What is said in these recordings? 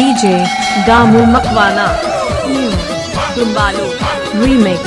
DJ Damu Makwana New Dumbalu Remix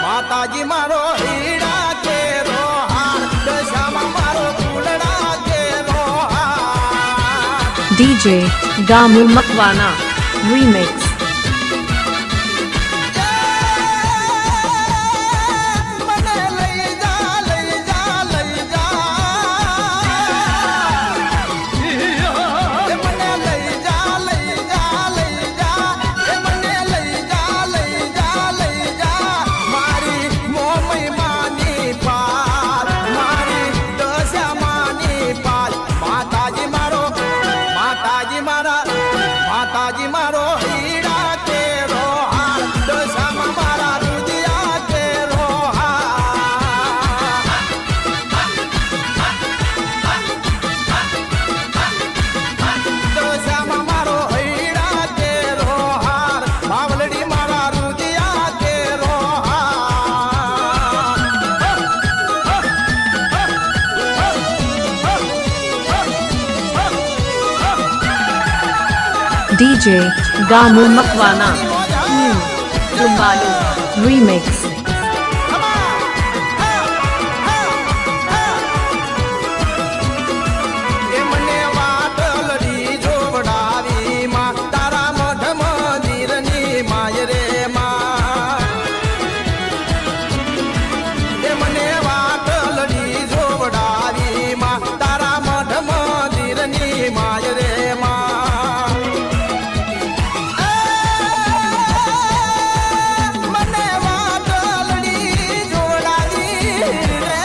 માતાજી મારો હીરા કેરો હાર દશામાં મારો ફૂલડા કેરો હાર DJ Damu Makwana Remix મને લઈ જા લઈ જા લઈ જા એ મને લઈ જા લઈ જા લઈ જા એ મને લઈ જા લઈ જા લઈ જા મારી મોમઈ માની પાર મારી દશામાની પાર માતાજી મારો માતાજી મારો હીરા કેરો હાર દશામાં મારા રુદિયા કેરો હાર દશામાં મારો હીરા કેરો હાર બાવલડી મારા રુદિયા કેરો DJ Damu Makwana New Dumbalu Remix મને વાટલડી જોવડાવી માં તારા મઢ મંદિરની માય રે માં મને વાટલડી જોવડાવી માં તારા મઢ મંદિરની માય રે માં મને વાટલડી જોવડાવી રે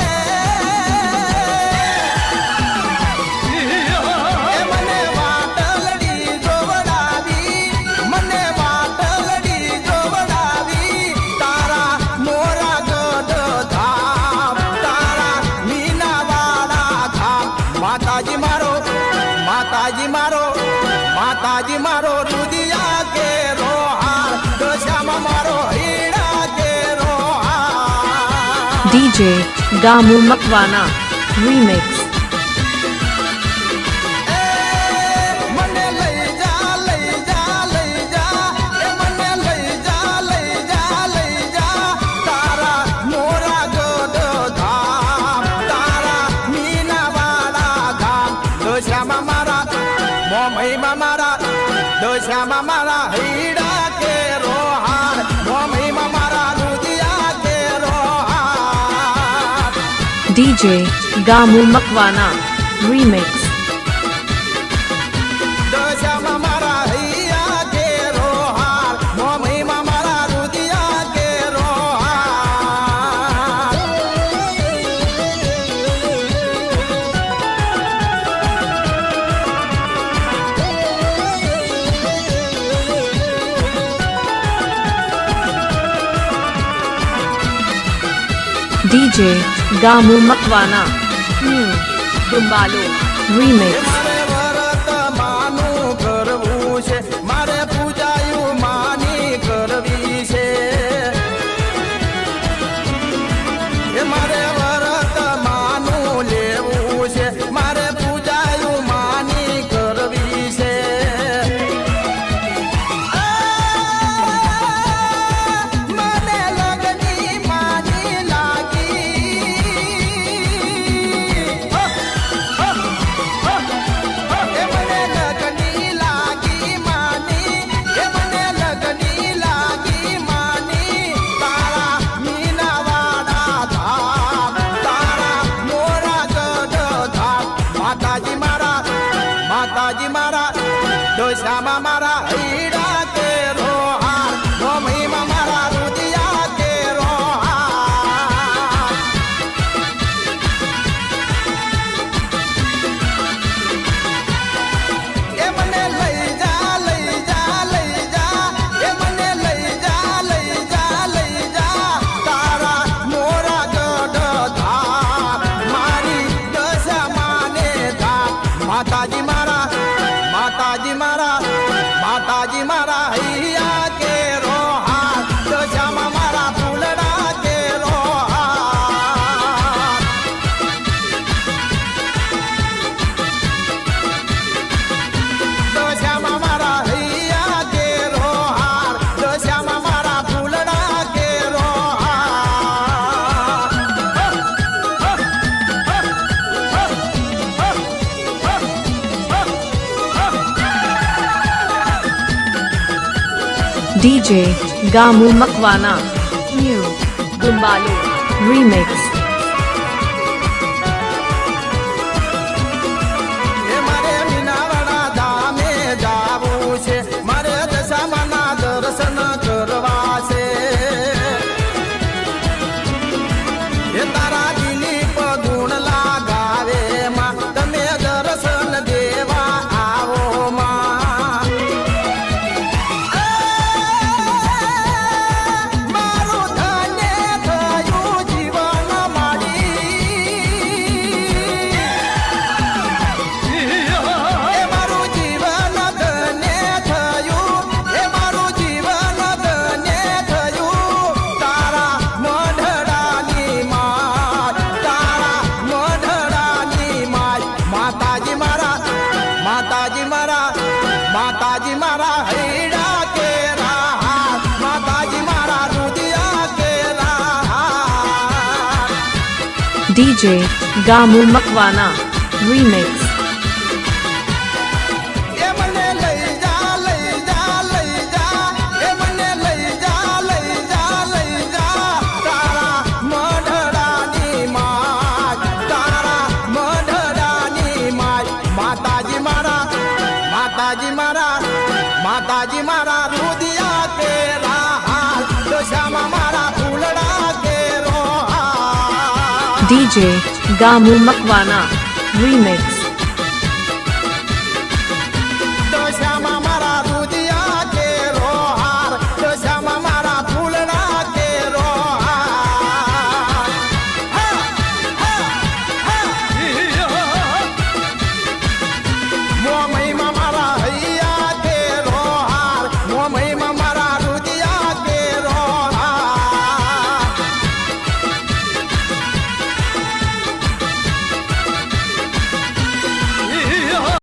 મને વાટલડી જોવડાવી તારા મોરા ગઢ ધામ તારા મીનાવાડા ધામ માતાજી મારો રુદિયા કેરો હાર દશામાં મારો હીરા કેરો હાર DJ Damu Makwana Remix મને લઈ જા લઈ જા લઈ જા એ મને લઈ જા લઈ જા લઈ જા તારા મોરા ગઢ ધામ તારા મીનાવાડા ધામ દશામાં મારા મોમઈમાં મારા દશામાં મારા હીરા કેરો હાર મોમઈમાં મારા રુદિયા કેરો હાર DJ Damu Makwana Remix દશામાં મારા હીરા કેરો હાર મોમઈમાં મારા રુદિયા કેરો હાર DJ Damu Makwana New Dumbalu Remix મારે વરત માનું કરવું છે મારે પૂજાયું માની કરવી છે મારે વરત માનું લેવું છે મારે પૂજાયું માની કરવી છે મને લગની માની લાગી DJ Gamu Makwana. New Dumbalu Remix. એ મારે મીનાવાડા ધામે જાવું છે, મારે દશામાના દર્શન કરવા છે. એ તારા દિલીપ ગુણ લાગાવે માં, તમે દર્શન દેવા આવો માં. મારું ધન્ય થયું જીવન મારી. એ મારું જીવન ધન્ય થયું, એ મારું જીવન ધન્ય થયું. તારા મઢડાની માત, તારા મઢડાની માત. માતાજી મારા, માતાજી મારા, માતાજી મારા હૈડા કેરા હાથ, માતાજી મારા રુદિયા કેરા હાથ. DJ Gamu Makwana. Remix. એ મને લઈ જા, લઈ જા, લઈ જા. એ મને લઈ જા, લઈ જા, લઈ જા. તારા મઢડાની માત, તારા મઢડાની માત. માતાજી મારા, માતાજી મારા, માતાજી મારા રુદિયા કેરા હાથ, દશામાં મારા ફૂલડા કેરો હાથ. DJ Gamu Makwana. Remix.